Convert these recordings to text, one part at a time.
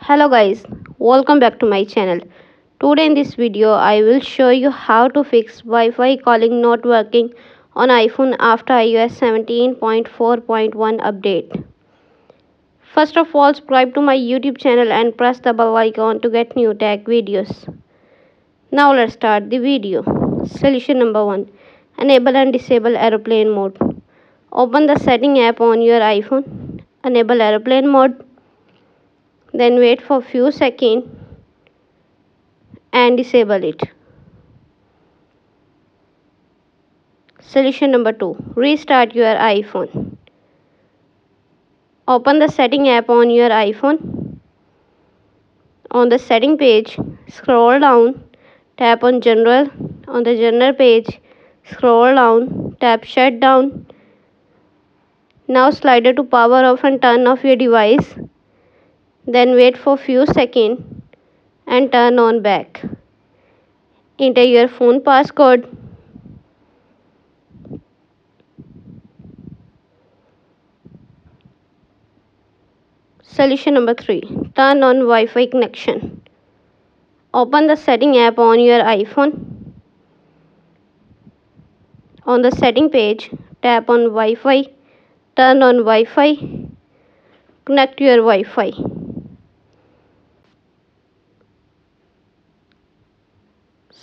Hello guys, welcome back to my channel. Today in this video I will show you how to fix Wi-Fi calling not working on iPhone after iOS 17.4.1 update. First of all, subscribe to my YouTube channel and press the bell icon to get new tech videos. Now let's start the video. Solution number 1. Enable and disable airplane mode. Open the setting app on your iPhone. Enable airplane mode. Then wait for few seconds and disable it. Solution number 2. Restart your iPhone. Open the setting app on your iPhone. On the setting page, scroll down, tap on general. On the general page, scroll down, tap shutdown. Now slider to power off and turn off your device. Then wait for few seconds and turn on back. Enter your phone passcode. Solution number 3. Turn on Wi-Fi connection. Open the setting app on your iPhone. On the setting page, tap on Wi-Fi. Turn on Wi-Fi. Connect your Wi-Fi.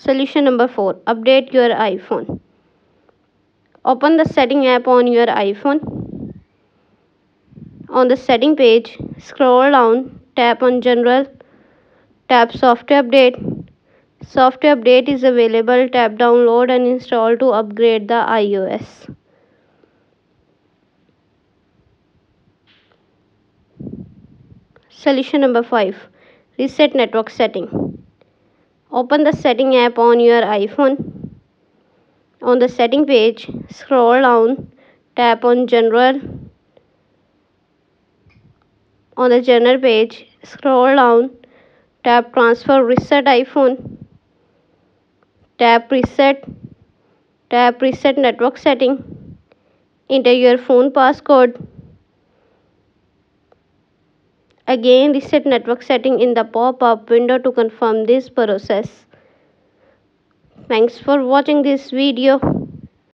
Solution number 4. Update your iPhone. Open the setting app on your iPhone. On the setting page, scroll down, tap on general, tap software update. Software update is available. Tap download and install to upgrade the iOS. Solution number 5. Reset network setting. Open the setting app on your iPhone. On the setting page, scroll down, tap on general. On the general page, scroll down, tap transfer reset iPhone. Tap reset network setting. Enter your phone passcode. Again reset network setting in the pop-up window to confirm this process. Thanks for watching this video.